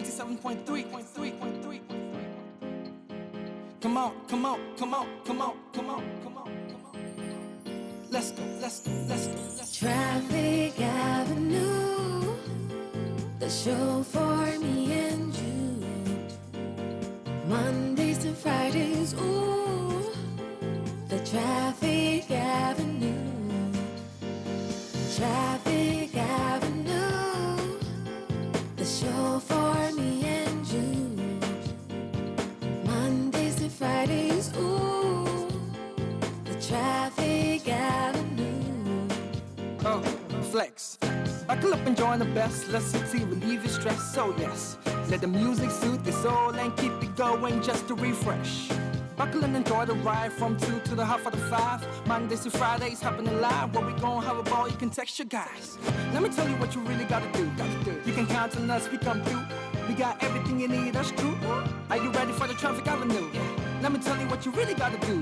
97.3. Come on, come on, come on, come on, come on, come on, come on. Let's go, let's go, let's go, let's go. Traffic Avenue, the show for me and you. Mondays to Fridays, ooh, the Traffic Avenue. Traffic Avenue, the show for me and you. Mondays to Fridays, ooh, the Traffic Avenue. Oh, flex. Buckle up and join the best. Let's Citi, relieve your stress. So yes, let the music soothe your soul and keep it going just to refresh. Buckle and enjoy the ride from 2 to the half of the 5. Mondays to Fridays, happening live. Where we gon' have a ball, you can text your guys. Let me tell you what you really gotta do. You can count on us, we come through. We got everything you need, that's true. Are you ready for the Traffic Avenue? Let me tell you what you really gotta do.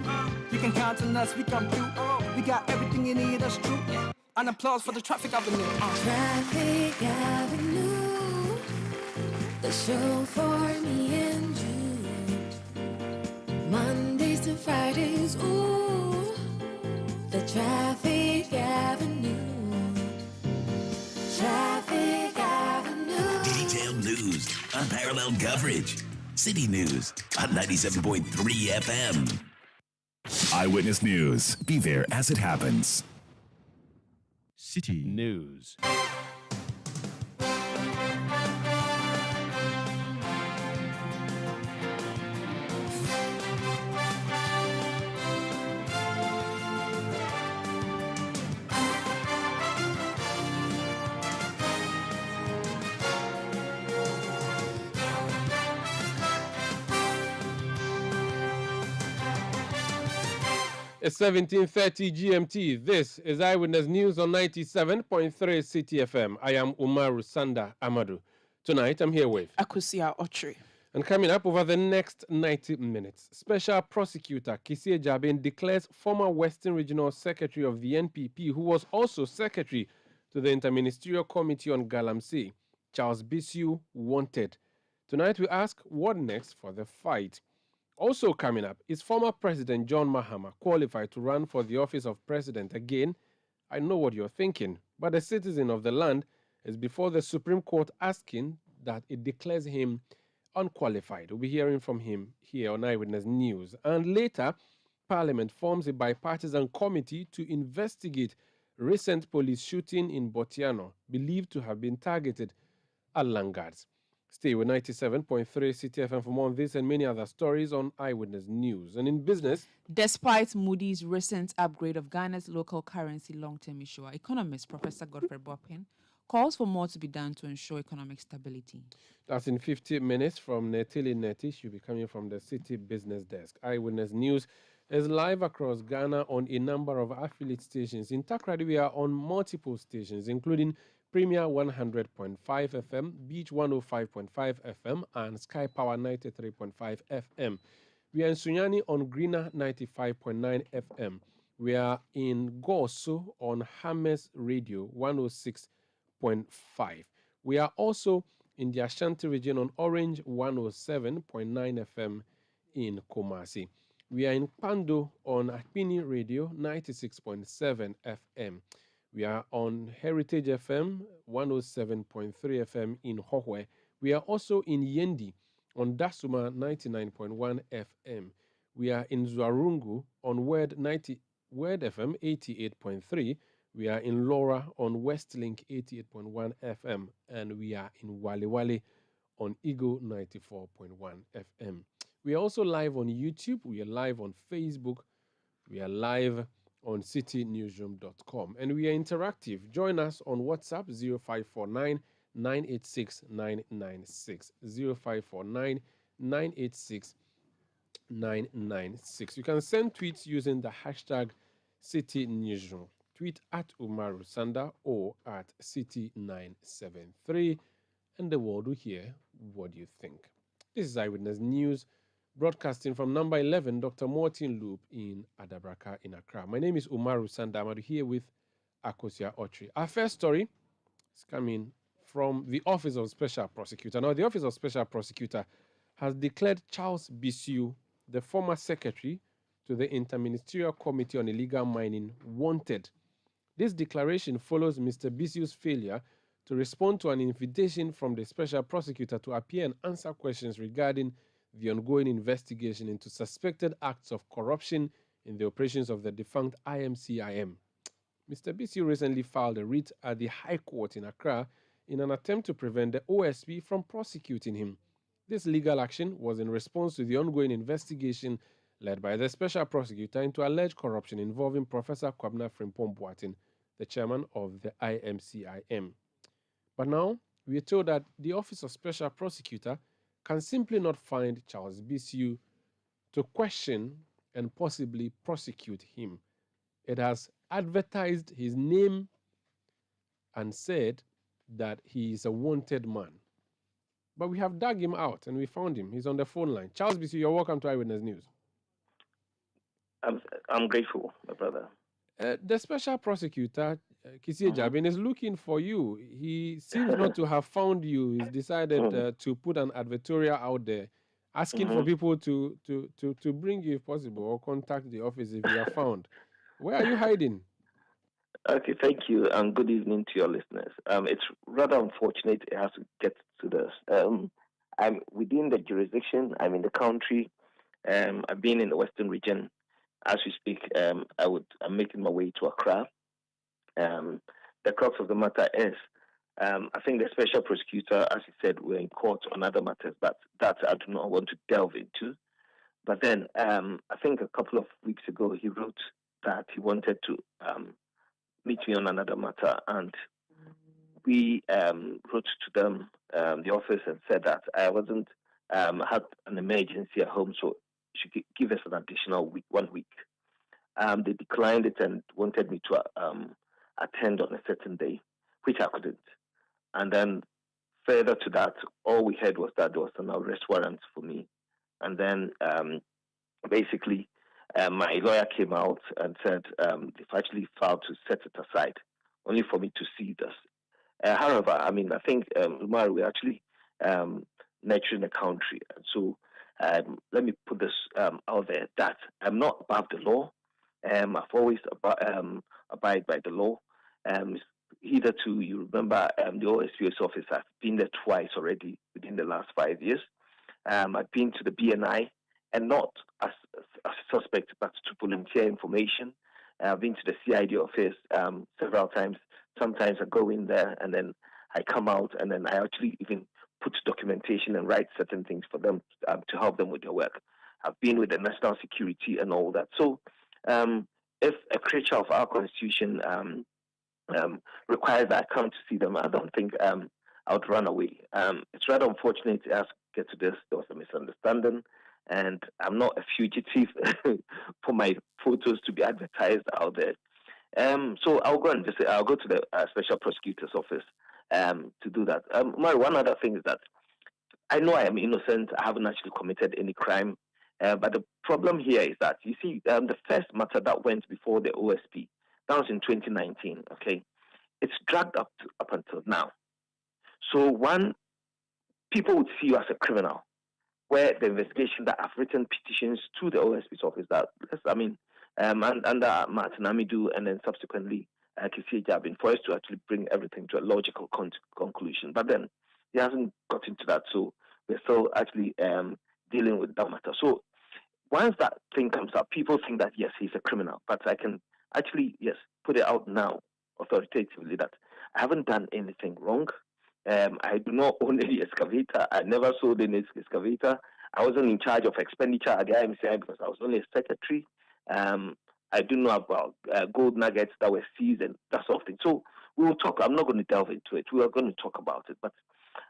You can count on us, we come through. We got everything you need, that's true. An applause for the Traffic Avenue. Traffic Avenue, the show for me and you. Mondays to Fridays, ooh, the Traffic Avenue. Traffic Avenue. Detailed news, unparalleled coverage. City News on 97.3 FM. Eyewitness News. Be there as it happens. City News. It's 17:30 GMT. This is Eyewitness News on 97.3 Citi FM. I am Umaru Sanda Amadu. Tonight, I'm here with Akosia Otri. And coming up over the next 90 minutes, Special Prosecutor Kisie Jabin declares former Western Regional Secretary of the NPP, who was also Secretary to the Interministerial Committee on Galamsey, Charles Bissiou, wanted. Tonight, we ask, what next for the fight? Also coming up, is former President John Mahama qualified to run for the office of President again? I know what you're thinking, but a citizen of the land is before the Supreme Court asking that it declares him unqualified. We'll be hearing from him here on Eyewitness News. And later, Parliament forms a bipartisan committee to investigate recent police shooting in Botiano, believed to have been targeted at Langards. Stay with 97.3 Citi FM for more on this and many other stories on Eyewitness News. And in business, Despite Moody's recent upgrade of Ghana's local currency long-term issuer, economist Professor Godfrey Boppin calls for more to be done to ensure economic stability. that's in 50 minutes from Netili Neti. She'll be coming from the Citi Business Desk. Eyewitness News is live across Ghana on a number of affiliate stations. In Takrady, we are on multiple stations, including Premier 100.5 FM, Beach 105.5 FM, and Sky Power 93.5 FM. We are in Sunyani on Greener 95.9 FM. We are in Goso on Hammers Radio 106.5. We are also in the Ashanti region on Orange 107.9 FM in Kumasi. We are in Pando on Akpini Radio 96.7 FM. We are on Heritage FM 107.3 FM in Hohwe. We are also in Yendi on Dasuma 99.1 FM. We are in Zwarungu on Word FM 88.3. We are in Laura on Westlink 88.1 FM. And we are in Wale Wale on Eagle 94.1 FM. We are also live on YouTube. We are live on Facebook. We are live on citynewsroom.com. And we are interactive. Join us on WhatsApp 0549 986 996. 0549 986 996. You can send tweets using the hashtag CityNewsroom. Tweet at Umaru Sanda or at City973, and the world will hear what you think. This is Eyewitness News, broadcasting from number 11, Dr. Martin Loop in Adabraka in Accra. My name is Umaru Sanda. I'm here with Akosia Otri. Our first story is coming from the Office of Special Prosecutor. Now, the Office of Special Prosecutor has declared Charles Bissiou, the former secretary to the Interministerial Committee on Illegal Mining, wanted. This declaration follows Mr. Bissiou's failure to respond to an invitation from the special prosecutor to appear and answer questions regarding the ongoing investigation into suspected acts of corruption in the operations of the defunct IMCIM. Mr. Bissiou recently filed a writ at the High Court in Accra in an attempt to prevent the OSP from prosecuting him. This legal action was in response to the ongoing investigation led by the special prosecutor into alleged corruption involving Professor Kwabena Frimpong Boateng, the chairman of the IMCIM. But now, we are told that the Office of Special Prosecutor can simply not find Charles Bissiou to question and possibly prosecute him. It has advertised his name and said that he is a wanted man. But we have dug him out and we found him. He's on the phone line. Charles Bissiou, you're welcome to Eyewitness News. I'm grateful, my brother. The special prosecutor, Kisie Jabin, is looking for you. He seems not to have found you. He's decided to put an advertorial out there asking for people to bring you if possible or contact the office if you are found. Where are you hiding? Okay, thank you, and good evening to your listeners. It's rather unfortunate it has to get to this. I'm within the jurisdiction. I'm in the country. I've been in the Western region. As we speak, I'm making my way to Accra. The crux of the matter is, I think the special prosecutor, as he said, we're in court on other matters, but that I do not want to delve into. But then, I think a couple of weeks ago, he wrote that he wanted to meet me on another matter, and we wrote to them, the office, and said that I wasn't had an emergency at home, so should give us an additional week, 1 week. They declined it and wanted me to attend on a certain day, which I couldn't. And then further to that, all we heard was that there was an arrest warrant for me. And then basically, my lawyer came out and said they've actually filed to set it aside, only for me to see this. However, I mean, I think, Umar, we're actually nurturing the country. And so let me put this out there, that I'm not above the law. I've always abide by the law. Hitherto, you remember the OSPS office, I've been there twice already within the last 5 years. I've been to the BNI, and not as a suspect, but to volunteer information. I've been to the CID office several times. Sometimes I go in there, and then I come out, and then I actually even put documentation and write certain things for them to help them with their work. I've been with the national security and all that. So if a creature of our constitution requires that I come to see them, I don't think I would run away. It's rather unfortunate as we get to this. There was a misunderstanding, and I'm not a fugitive for my photos to be advertised out there. So I'll go and I'll go to the special prosecutor's office to do that. One other thing is that I know I am innocent. I haven't actually committed any crime. But the problem here is that, you see, the first matter that went before the OSP, that was in 2019, okay? It's dragged up until now. So people would see you as a criminal, where the investigation that I've written petitions to the OSP's office that, under Martin Amidu and then subsequently Kisie Jabin, for us to actually bring everything to a logical conclusion. But then he hasn't gotten to that, so we're still actually dealing with that matter. So once that thing comes up, people think that, yes, he's a criminal. But I can actually, yes, put it out now authoritatively that I haven't done anything wrong. I do not own any excavator. I never sold any excavator. I wasn't in charge of expenditure at the IMCI because I was only a secretary. I do know about gold nuggets that were seized and that sort of thing. So we will talk. I'm not going to delve into it. We are going to talk about it. But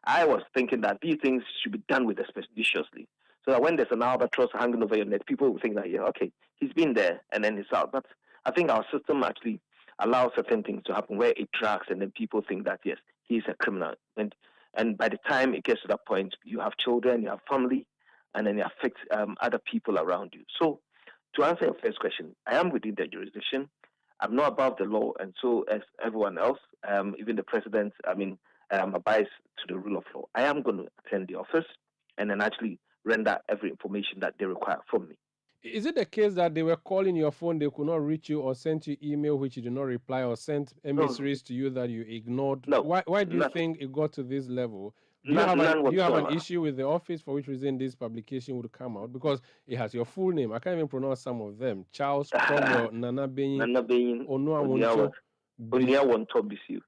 I was thinking that these things should be done with expeditiously. So that when there's an albatross hanging over your neck, people will think that, yeah, okay, he's been there and then he's out. But I think our system actually allows certain things to happen where it drags and then people think that, yes, he's a criminal. And by the time it gets to that point, you have children, you have family, and then it affects other people around you. So to answer your first question, I am within the jurisdiction. I'm not above the law, and so as everyone else, even the president, abides to the rule of law, I am going to attend the office and then actually render every information that they require from me. Is it the case that they were calling your phone, they could not reach you, or sent you email which you did not reply, or sent emissaries to you that you ignored? No. Why do you Nothing. think it got to this level? Do None you have an whatsoever. issue with the office for which reason this publication would come out? Because it has your full name. I can't even pronounce some of them. Charles Cromwell Nana Benyin Nana Beyin, Onuawoncho Bisu.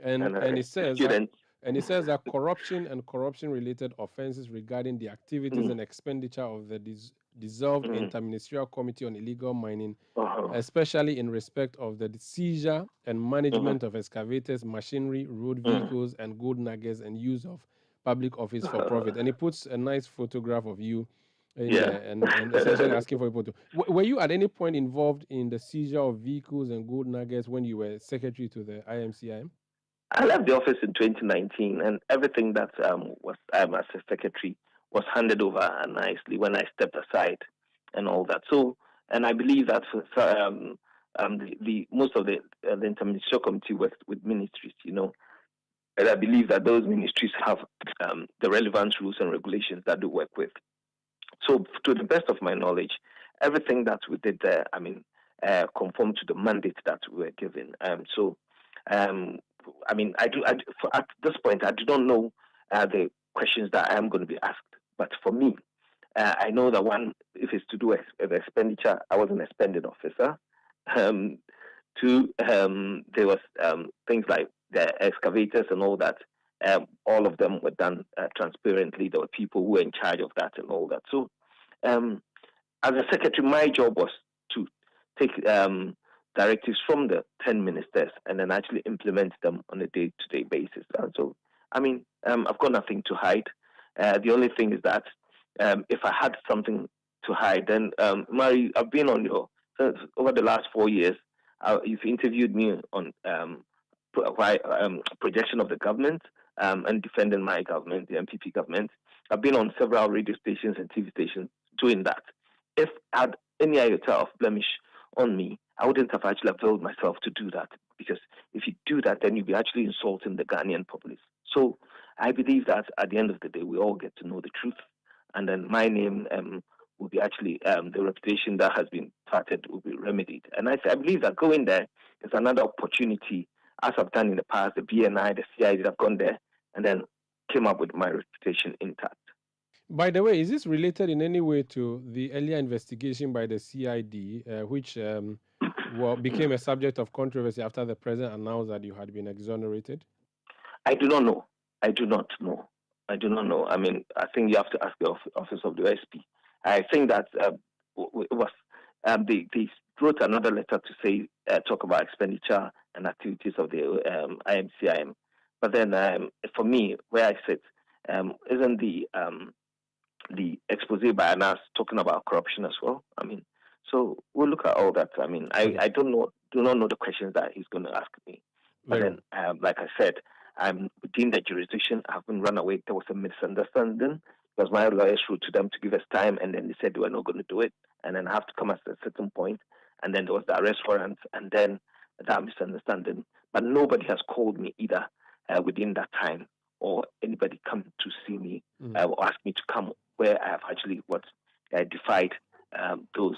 And it says that students. and it says that corruption and corruption-related offenses regarding the activities and expenditure of the dissolved Interministerial Committee on Illegal Mining, especially in respect of the seizure and management of excavators, machinery, road vehicles, and gold nuggets, and use of public office for profit. And he puts a nice photograph of you in there and essentially asking for people to... Were you at any point involved in the seizure of vehicles and gold nuggets when you were secretary to the IMCIM? I left the office in 2019, and everything that was as a secretary was handed over nicely when I stepped aside and all that. So, and I believe that the most of the interministerial committee works with ministries, and I believe that those ministries have the relevant rules and regulations that they work with. So, to the best of my knowledge, everything that we did there, conformed to the mandate that we were given. At this point, I do not know the questions that I am going to be asked. But for me, I know that one, if it's to do with expenditure, I was an expended officer. Two, there was things like the excavators and all that. All of them were done transparently. There were people who were in charge of that and all that. So, as a secretary, my job was to take directives from the 10 ministers and then actually implement them on a day-to-day basis. And so, I've got nothing to hide. The only thing is that if I had something to hide, then, Mary, I've been on over the last 4 years, you've interviewed me on projection of the government and defending my government, the MPP government. I've been on several radio stations and TV stations doing that. If I had any iota of blemish on me, I wouldn't have actually availed myself to do that, because if you do that, then you'll be actually insulting the Ghanaian populace. So I believe that at the end of the day, we all get to know the truth, and then my name will be actually the reputation that has been started will be remedied. And I believe that going there is another opportunity, as I've done in the past. The BNI, the CID have gone there and then came up with my reputation intact. By the way, is this related in any way to the earlier investigation by the CID, which became a subject of controversy after the president announced that you had been exonerated? I do not know. I do not know. I think you have to ask the office of the SP. I think that it was they wrote another letter to say talk about expenditure and activities of the IMCIM. But then for me, where I sit, isn't the expose by Anas talking about corruption as well? So we'll look at all that. I do not know the questions that he's going to ask me. But then, like I said, I'm within the jurisdiction. I haven't run away. There was a misunderstanding because my lawyers wrote to them to give us time, and then they said they were not going to do it. And then I have to come at a certain point, and then there was the arrest warrant, and then that misunderstanding. But nobody has called me either within that time, or anybody come to see me or ask me to come where I have actually defied those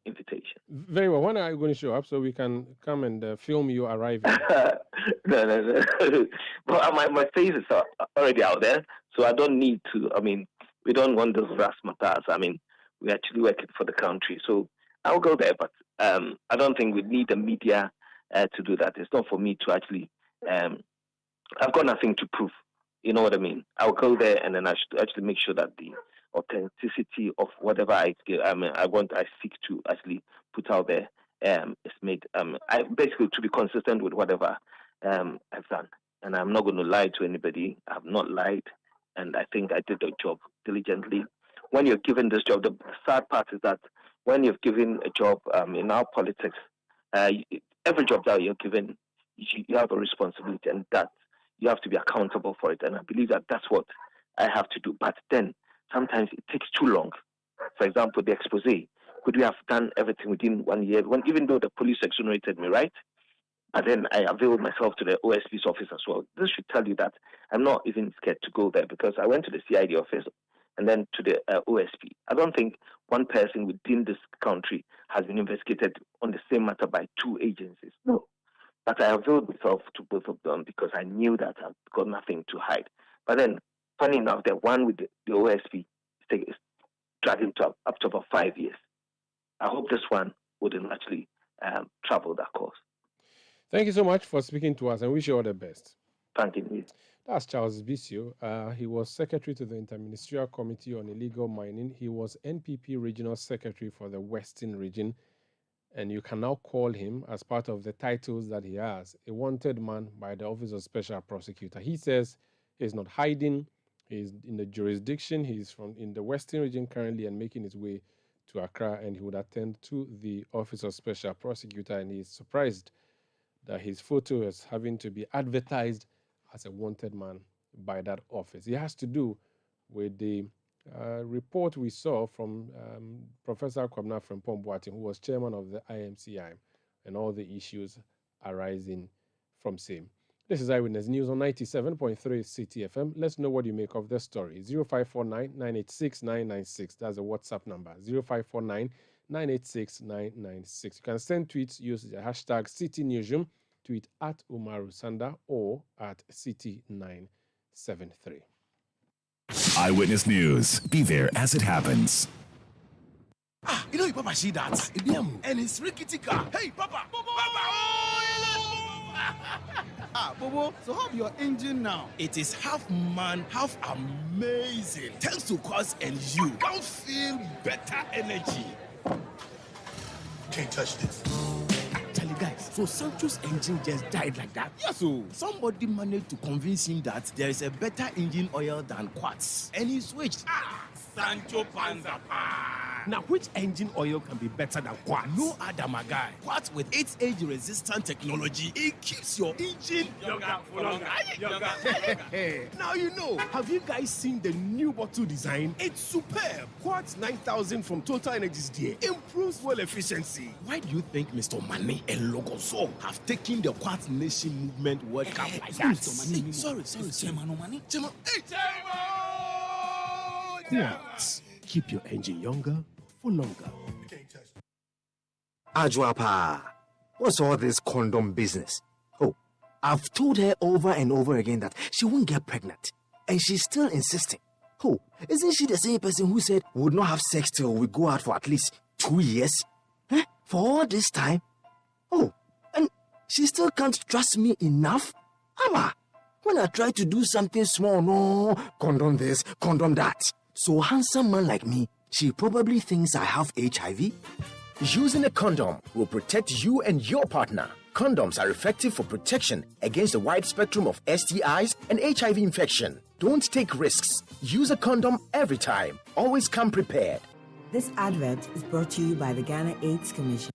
invitations. Very well. When are you going to show up so we can come and film you arriving? No. Well, my face is already out there, so I don't need to. We don't want those razzmatazz. We're actually working for the country, so I'll go there. But I don't think we need the media to do that. It's not for me to actually. I've got nothing to prove. You know what I mean? I'll go there, and then I should actually make sure that the authenticity of whatever I seek to actually put out there is made. I basically to be consistent with whatever I've done, and I'm not going to lie to anybody. I've not lied, and I think I did the job diligently. When you're given this job, the sad part is that when you're given a job in our politics, every job that you're given, you have a responsibility, and that you have to be accountable for it. And I believe that that's what I have to do. But then sometimes it takes too long. For example, the expose. Could we have done everything within 1 year? Even though the police exonerated me, right? And then I availed myself to the OSP's office as well. This should tell you that I'm not even scared to go there, because I went to the CID office and then to the OSP. I don't think one person within this country has been investigated on the same matter by two agencies. No. But I availed myself to both of them because I knew that I've got nothing to hide. But then, funny enough, the one with the OSP is dragging up to about 5 years. I hope this one wouldn't actually travel that course. Thank you so much for speaking to us, and wish you all the best. Thank you. That's Charles Bisio. He was secretary to the Interministerial Committee on Illegal Mining. He was NPP Regional Secretary for the Western Region, and you can now call him, as part of the titles that he has, a wanted man by the Office of Special Prosecutor. He says he's not hiding. He's in the jurisdiction. He's in the Western Region currently and making his way to Accra, and he would attend to the Office of Special Prosecutor, and he's surprised that his photo is having to be advertised as a wanted man by that office. It has to do with the report we saw from Professor Kwabena Frimpong-Boateng, who was chairman of the IMCI, and all the issues arising from same. This is Eyewitness News on 97.3 Citi FM. Let's know what you make of the story. 0549 986 996. That's a WhatsApp number. 0549 986 996. You can send tweets, use the hashtag Citi Newsroom, tweet at Umaru Sanda or at Citi973. Eyewitness News. Be there as it happens. You know, Papa, see that? And it's rickety car. Hey, Papa! Bobo, so how's your engine now? It is half man, half amazing. Thanks to Quartz and you can feel better energy. Can't touch this. Tell you guys, so Sancho's engine just died like that? Yes, so somebody managed to convince him that there is a better engine oil than Quartz, and he switched. Sancho Panza. Now, which engine oil can be better than Quartz? No other, my guy. Quartz with its age-resistant technology, it keeps your engine younger for longer. Now you know. Have you guys seen the new bottle design? It's superb. Quartz 9000 from Total Energies there improves fuel efficiency. Why do you think Mr. Mane and Logoso have taken the Quartz Nation movement World Cup like that? Sorry. Chairman. Quartz. Keep your engine younger for longer. Ajwapa, what's all this condom business? Oh, I've told her over and over again that she won't get pregnant, and she's still insisting. Oh, isn't she the same person who said we would not have sex till we go out for at least 2 years? For all this time? Oh, and she still can't trust me enough? Ama, when I try to do something small, no, condom this, condom that. So handsome man like me, she probably thinks I have HIV. Using a condom will protect you and your partner. Condoms are effective for protection against a wide spectrum of STIs and HIV infection. Don't take risks. Use a condom every time. Always come prepared. This advert is brought to you by the Ghana AIDS Commission.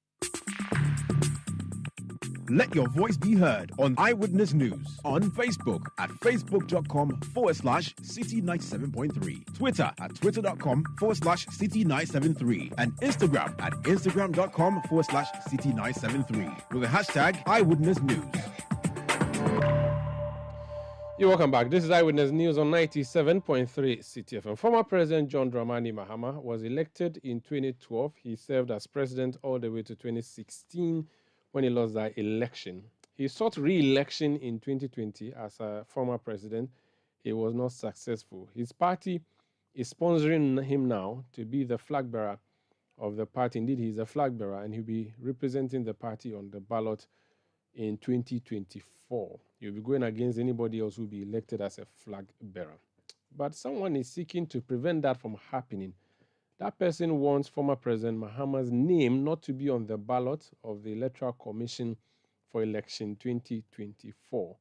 Let your voice be heard on Eyewitness News on Facebook at facebook.com/Citi97.3, Twitter at twitter.com/Citi973, and Instagram at instagram.com/Citi973 with the hashtag Eyewitness News. You're welcome back. This is Eyewitness News on 97.3 Citi FM. Former President John Dramani Mahama was elected in 2012. He served as president all the way to 2016. When he lost that election. He sought re-election in 2020 as a former president. He was not successful. His party is sponsoring him now to be the flag bearer of the party. Indeed, he's a flag bearer, and he'll be representing the party on the ballot in 2024. He'll be going against anybody else who will be elected as a flag bearer. But someone is seeking to prevent that from happening. That person wants former President Mahama's name not to be on the ballot of the Electoral Commission for election 2024.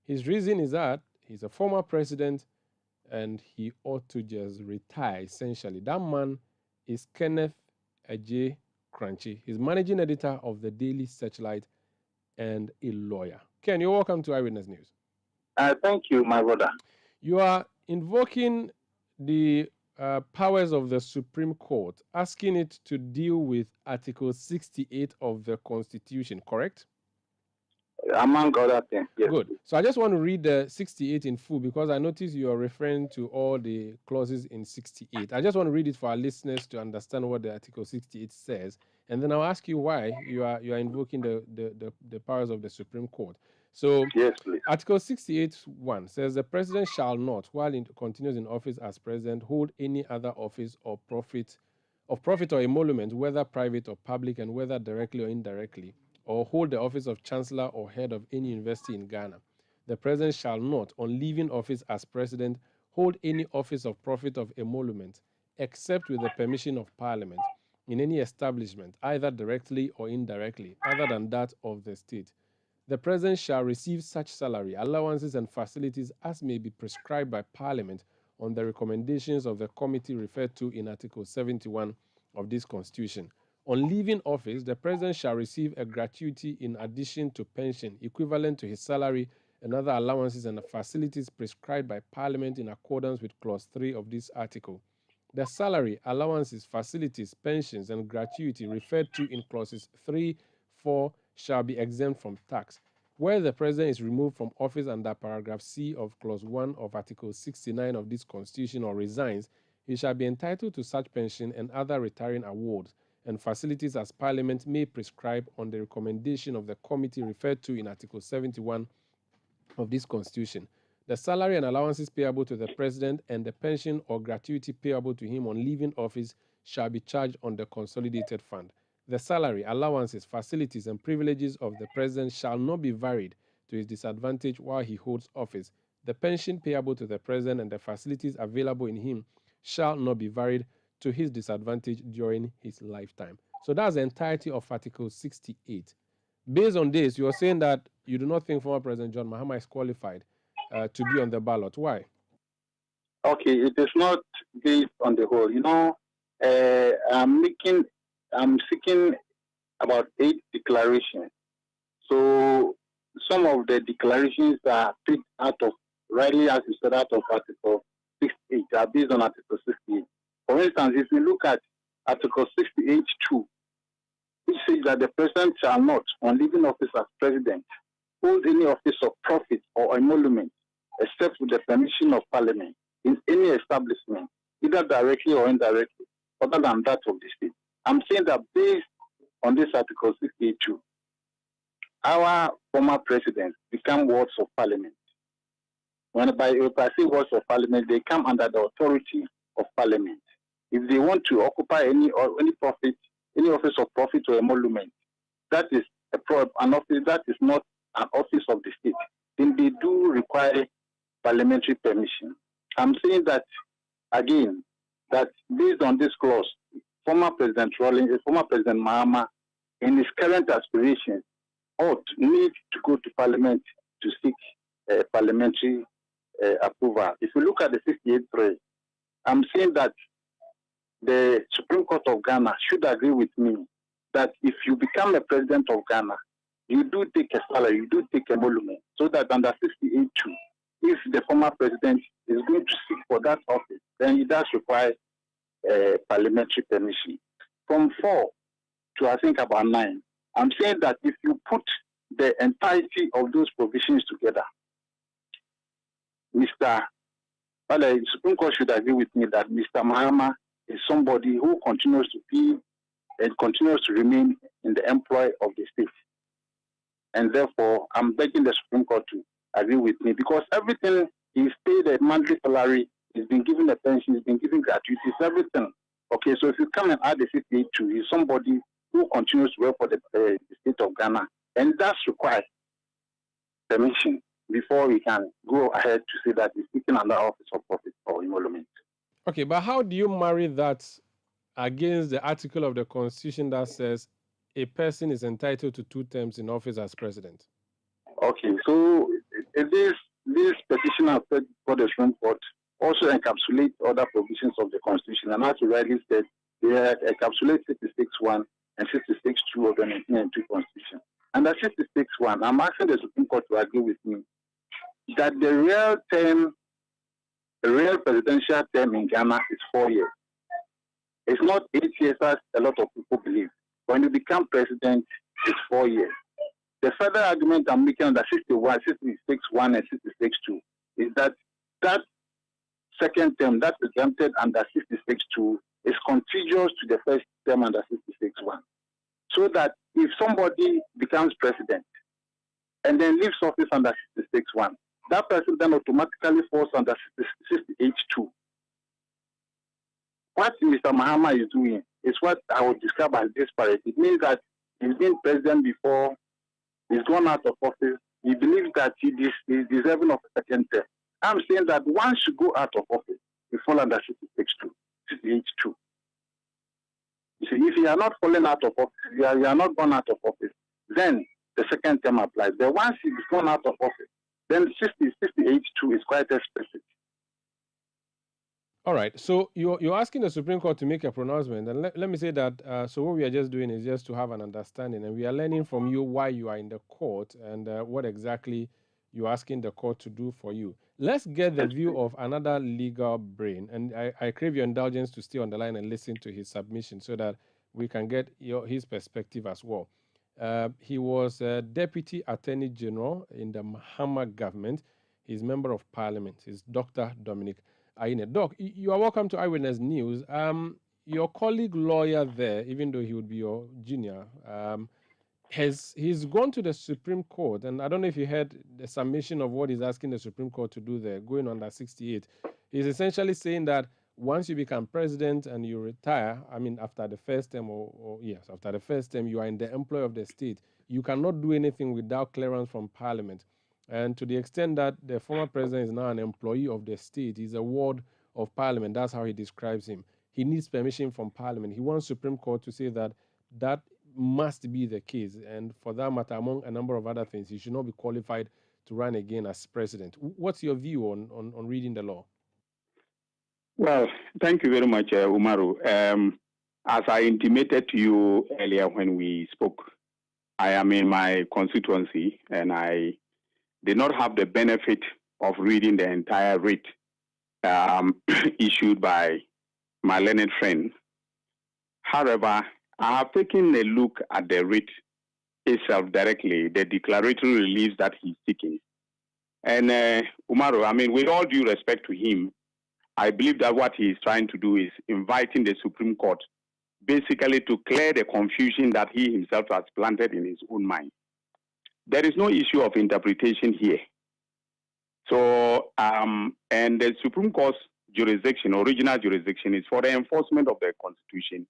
His reason is that he's a former president and he ought to just retire, essentially. That man is Kenneth Ajay Crunchy. He's managing editor of the Daily Searchlight and a lawyer. Ken, you're welcome to Eyewitness News. Thank you, my brother. You are invoking the powers of the Supreme Court, asking it to deal with Article 68 of the Constitution, correct? among other things. Yes. Good. So I just want to read the 68 in full because I notice you are referring to all the clauses in 68. I just want to read it for our listeners to understand what the Article 68 says, and then I'll ask you why you are invoking the powers of the Supreme Court. So, yes, please. Article 68(1) says the president shall not, while he continues in office as president, hold any other office or profit or emolument, whether private or public, and whether directly or indirectly, or hold the office of chancellor or head of any university in Ghana. The president shall not, on leaving office as president, hold any office of profit of emolument, except with the permission of parliament, in any establishment, either directly or indirectly, other than that of the state. The president shall receive such salary, allowances, and facilities as may be prescribed by parliament on the recommendations of the committee referred to in Article 71 of this Constitution. On leaving office, the president shall receive a gratuity in addition to pension equivalent to his salary and other allowances and facilities prescribed by Parliament in accordance with Clause 3 of this article. The salary, allowances, facilities, pensions, and gratuity referred to in Clauses 3, 4 shall be exempt from tax. Where the president is removed from office under paragraph C of Clause 1 of Article 69 of this Constitution or resigns, he shall be entitled to such pension and other retiring awards and facilities as Parliament may prescribe on the recommendation of the committee referred to in Article 71 of this Constitution. The salary and allowances payable to the president and the pension or gratuity payable to him on leaving office shall be charged on the consolidated fund. The salary, allowances, facilities, and privileges of the president shall not be varied to his disadvantage while he holds office. The pension payable to the president and the facilities available in him shall not be varied to his disadvantage during his lifetime. So that's the entirety of Article 68. Based on this, you are saying that you do not think former President John Mahama is qualified to be on the ballot. Why? Okay, it is not based on the whole. I'm seeking about 8 declarations. So some of the declarations are picked out of, rightly as you said, out of Article 68, are based on Article 68. For instance, if you look at Article 68(2), which says that the president shall not, on leaving office as president, hold any office of profit or emolument, except with the permission of Parliament, in any establishment, either directly or indirectly, other than that of the state. I'm saying that based on this Article 68(2), our former presidents become wards of Parliament. If I say wards of Parliament, they come under the authority of Parliament. If they want to occupy any office of profit or emolument, that is an office that is not an office of the state, then they do require parliamentary permission. I'm saying that again, that based on this clause, former President Mahama, in his current aspirations, need to go to Parliament to seek parliamentary approval. If you look at the 68(3), I'm saying that the Supreme Court of Ghana should agree with me that if you become a president of Ghana, you do take a salary, you do take emolument, so that under 68(2), if the former president is going to seek for that office, then he does require parliamentary permission. From 4 to I think about 9, I'm saying that if you put the entirety of those provisions together, the Supreme Court should agree with me that Mr. Mahama is somebody who continues to be and continues to remain in the employ of the state. And therefore, I'm begging the Supreme Court to agree with me, because everything he's paid a monthly salary, he's been given a pension, he's been given gratuities, everything. Okay, so if you come and add the 68(2), he's somebody who continues to work for the state of Ghana, and that's required permission before we can go ahead to say that he's seeking another office of profit or emolument. Okay, but how do you marry that against the article of the Constitution that says a person is entitled to 2 terms in office as president? Okay, so this petition I've said for the Supreme Court also encapsulates other provisions of the Constitution, and as you rightly said, they encapsulate 66(1) and 66(2) of the 1992 Constitution. Under 66(1), I'm asking the Supreme Court to agree with me that the real presidential term in Ghana is 4 years. It's not 8 years as a lot of people believe. When you become president, it's 4 years. the further argument I'm making under 61, 66.1 and 66.2 is that that second term that is exempted under 66.2 is contiguous to the first term under 66.1. So that if somebody becomes president and then leaves office under 66.1, that person then automatically falls under 68.2. What Mr. Mahama is doing is what I would describe as disparate. It means that he's been president before, he's gone out of office, he believes that he is deserving of a second term. I'm saying that once you go out of office, you fall under 66.2, 68.2. You see, if you are not falling out of office, you are not gone out of office, then the second term applies. But once he's gone out of office, then 68.2 is quite explicit. All right. So you're asking the Supreme Court to make a pronouncement. And let me say that, so what we are just doing is just to have an understanding. And we are learning from you why you are in the court and what exactly you're asking the court to do for you. Let's get the view of another legal brain. And I crave your indulgence to stay on the line and listen to his submission so that we can get his perspective as well. He was a Deputy Attorney General in the Mahama government. He's Member of Parliament. He's Dr. Dominic Ayine. Doc, you are welcome to Eyewitness News. Your colleague lawyer there, even though he would be your junior, he's gone to the Supreme Court, and I don't know if you heard the summation of what he's asking the Supreme Court to do there, going under 68. He's essentially saying that once you become president and you retire, I mean, after the first term, after the first term, you are in the employ of the state. You cannot do anything without clearance from Parliament. And to the extent that the former president is now an employee of the state, he's a ward of Parliament. That's how he describes him. He needs permission from Parliament. He wants Supreme Court to say that that must be the case. And for that matter, among a number of other things, he should not be qualified to run again as president. What's your view on reading the law? Well, thank you very much, Umaru. As I intimated to you earlier when we spoke, I am in my constituency and I did not have the benefit of reading the entire writ issued by my learned friend. However, I have taken a look at the writ itself directly, the declaratory relief that he's seeking. And Umaru, I mean, with all due respect to him, I believe that what he is trying to do is inviting the Supreme Court basically to clear the confusion that he himself has planted in his own mind. There is no issue of interpretation here. So, and the Supreme Court's jurisdiction, original jurisdiction, is for the enforcement of the Constitution,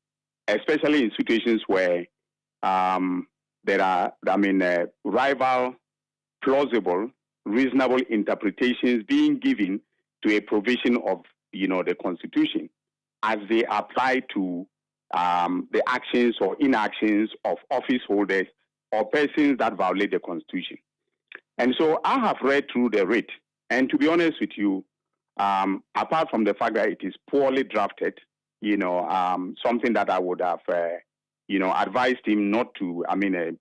especially in situations where there are, rival, plausible, reasonable interpretations being given to a provision of, the Constitution as they apply to the actions or inactions of office holders or persons that violate the Constitution. And so I have read through the writ, and to be honest with you, apart from the fact that it is poorly drafted, something that I would have, advised him not to,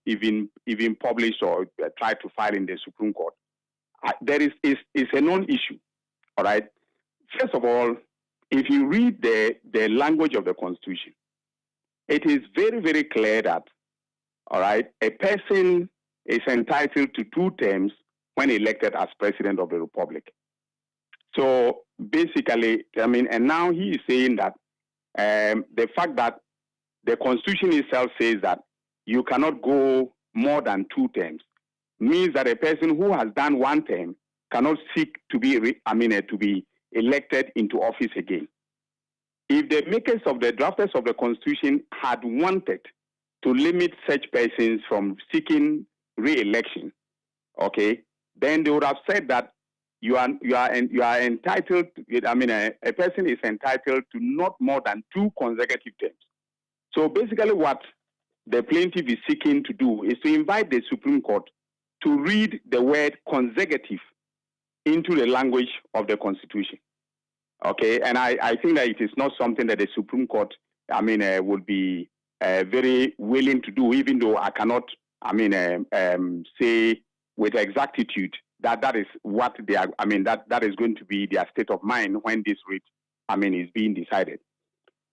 even publish or try to file in the Supreme Court. It's a non-issue, all right? First of all, if you read the language of the Constitution, it is very, very clear that, all right, a person is entitled to 2 terms when elected as President of the Republic. So basically, and now he is saying that the fact that the Constitution itself says that you cannot go more than 2 terms means that a person who has done 1 term cannot seek to be, to be elected into office again. If the makers of the drafters of the Constitution had wanted to limit such persons from seeking re-election, okay, then they would have said that you are entitled. A person is entitled to not more than 2 consecutive terms. So basically, what the plaintiff is seeking to do is to invite the Supreme Court to read the word consecutive into the language of the Constitution. Okay, and I think that it is not something that the Supreme Court, would be very willing to do, even though I cannot, say with exactitude that is what they are, that is going to be their state of mind when this writ, is being decided.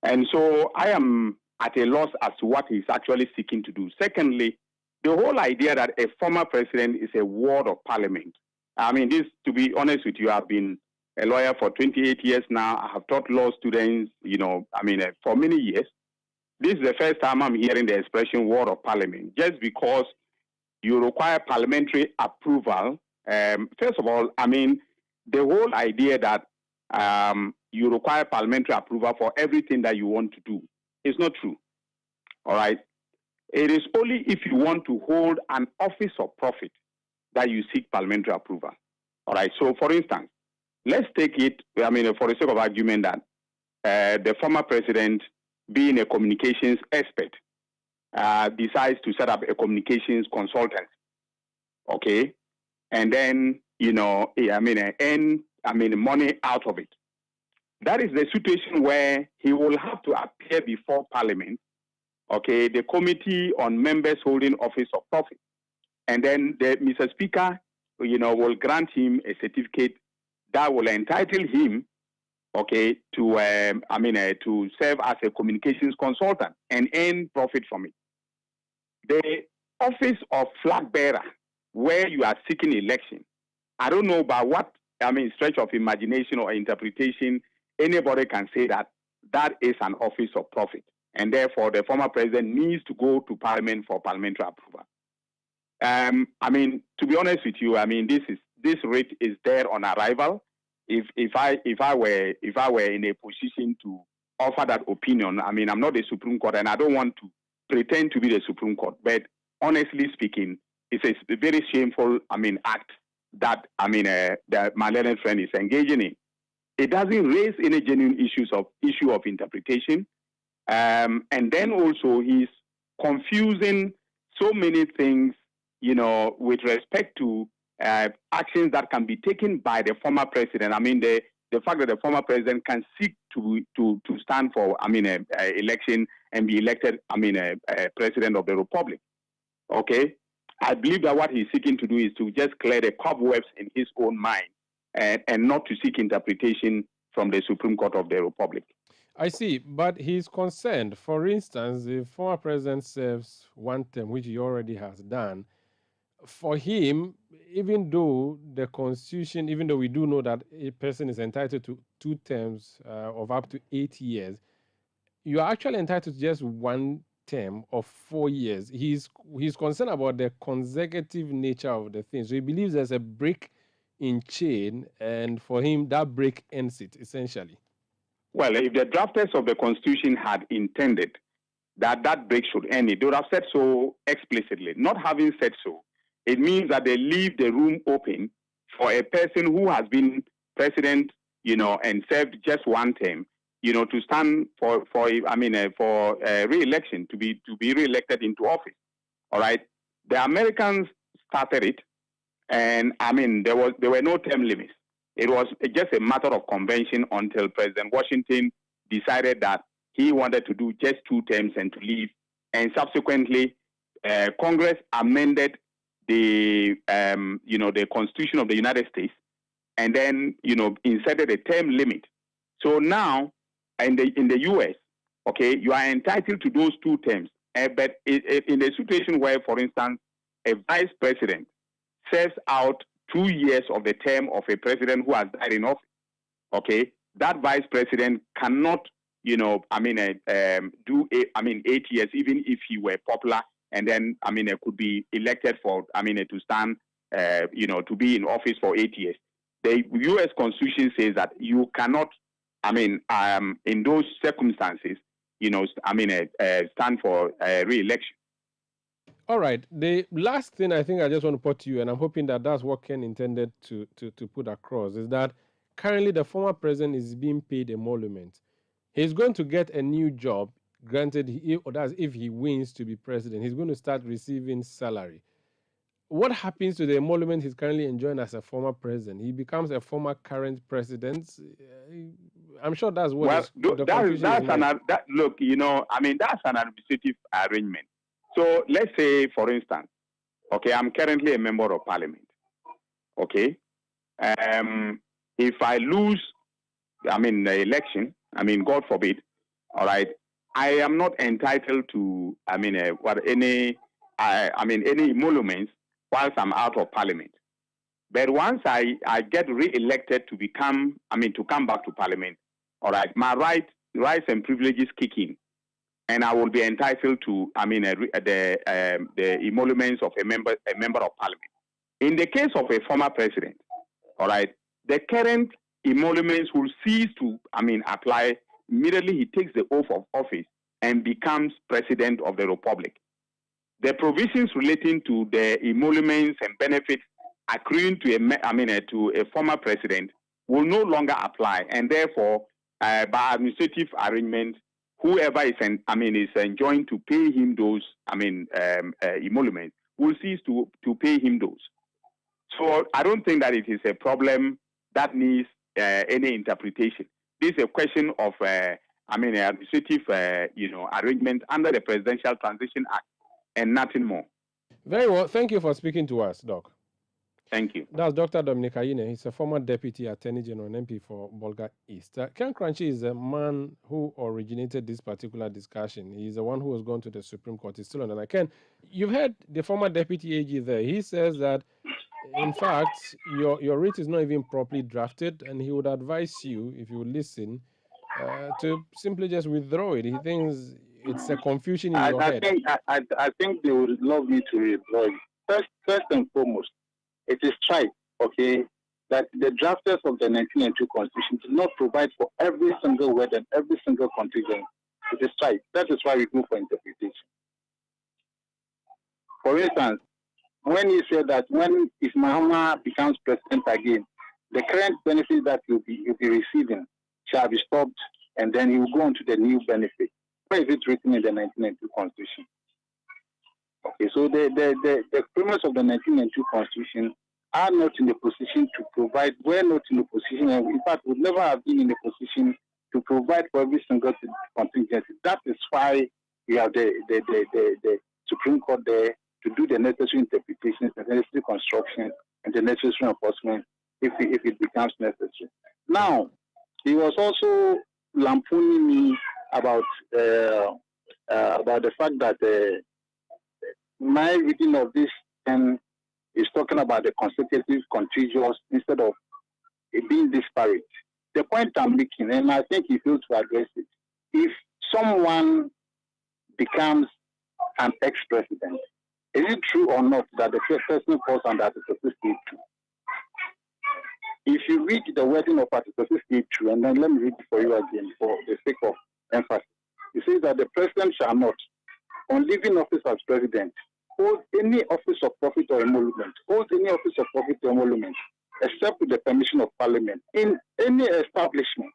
And so I am at a loss as to what he's actually seeking to do. Secondly, the whole idea that a former president is a ward of parliament. I mean, this, to be honest with you, I've been a lawyer for 28 years now. I have taught law students, for many years. This is the first time I'm hearing the expression ward of parliament, just because you require parliamentary approval. First of all, I mean, the whole idea that you require parliamentary approval for everything that you want to do is not true. All right. It is only if you want to hold an office of profit that you seek parliamentary approval. All right. So, for instance, let's take it, for the sake of argument, that the former president, being a communications expert, decides to set up a communications consultant. Okay. And then, earn money out of it. That is the situation where he will have to appear before Parliament, okay, the Committee on Members Holding Office of Profit. And then Mr. Speaker, will grant him a certificate that will entitle him, okay, to serve as a communications consultant and earn profit from it. The office of flag bearer, where you are seeking election, I don't know by what, stretch of imagination or interpretation, anybody can say that that is an office of profit. And therefore, the former president needs to go to Parliament for parliamentary approval. To be honest with you, this rate is there on arrival. If I were in a position to offer that opinion, I'm not the Supreme Court, and I don't want to pretend to be the Supreme Court. But honestly speaking, it's a very shameful, act that that my learned friend is engaging in. It doesn't raise any genuine issue of interpretation, and then also he's confusing so many things, with respect to actions that can be taken by the former president. The fact that the former president can seek to stand for, election and be elected, president of the republic. Okay, I believe that what he's seeking to do is to just clear the cobwebs in his own mind and not to seek interpretation from the Supreme Court of the republic. I see, but he's concerned. For instance, the former president serves one term, which he already has done. For him, even though the Constitution, even though we do know that a person is entitled to 2 terms of up to 8 years, you are actually entitled to just 1 term of 4 years. He's concerned about the consecutive nature of the thing. So he believes there's a break in chain, and for him, that break ends it, essentially. Well, if the drafters of the Constitution had intended that that break should end it, they would have said so explicitly. Not having said so, it means that they leave the room open for a person who has been president, and served just 1 term, to stand for re-election, to be re-elected into office. All right. The Americans started it, and there were no term limits. It was just a matter of convention until President Washington decided that he wanted to do just 2 terms and to leave. And subsequently, Congress amended the Constitution of the United States, and then inserted a term limit. So now, in the U.S., okay, you are entitled to those 2 terms. But in a situation where, for instance, a vice president serves out 2 years of the term of a president who has died in office, okay, that vice president cannot, do 8 years, even if he were popular, and then, could be elected for, to stand, to be in office for 8 years. The U.S. Constitution says that you cannot, in those circumstances, stand for re-election. All right. The last thing I think I just want to put to you, and I'm hoping that that's what Ken intended to put across, is that currently the former president is being paid emolument. He's going to get a new job, granted, that's if he wins to be president. He's going to start receiving salary. What happens to the emolument he's currently enjoying as a former president? He becomes a former current president. I'm sure that's what look, that's an administrative arrangement. So let's say, for instance, okay, I'm currently a member of parliament. Okay. If I lose, the election, God forbid, all right, I am not entitled to, any any emoluments whilst I'm out of parliament. But once I get re-elected to come back to parliament, all right, my rights and privileges kick in, and I will be entitled to, the emoluments of a member of parliament. In the case of a former president, all right, the current emoluments will cease to, apply immediately he takes the oath of office and becomes president of the republic. The provisions relating to the emoluments and benefits accruing to a former president will no longer apply, and therefore, by administrative arrangement, whoever is enjoined to pay him those emoluments will cease to pay him those. So I don't think that it is a problem that needs any interpretation. This is a question of administrative arrangement under the Presidential Transition Act and nothing more. Very well. Thank you for speaking to us, Doc. Thank you. That's Dr. Dominic Ayine. He's a former Deputy Attorney General and MP for Bolga East. Ken Crunchy is the man who originated this particular discussion. He's the one who has gone to the Supreme Court. He's still on. And Ken, you've heard the former Deputy AG there. He says that, in fact, your writ is not even properly drafted, and he would advise you, if you listen, to simply just withdraw it. He thinks it's a confusion in your head. I think they would love me to withdraw it. First and foremost, it is right, okay, that the drafters of the 1992 Constitution did not provide for every single word and every single contingent. It is right. That is why we go for interpretation. For instance, when you say that if Mahama becomes president again, the current benefits that you'll be receiving shall be stopped, and then he will go on to the new benefit. Where is it written in the 1992 Constitution? Okay, so the premise of the 1992 Constitution are not in the position to provide, we're not in the position, and in fact, would never have been in the position to provide for every single contingency. That is why we have the Supreme Court there to do the necessary interpretations, the necessary construction, and the necessary enforcement if it becomes necessary. Now, he was also lampooning me about the fact that my reading of this is talking about the consecutive contiguous instead of it being disparate. The point I'm making, and I think he failed to address it, if someone becomes an ex-president, is it true or not that the person falls under Article 68? If you read the wording of Article 68, and then let me read it for you again for the sake of emphasis, it says that the president shall not, on leaving office as president, hold any office of profit or emolument, except with the permission of Parliament, in any establishment,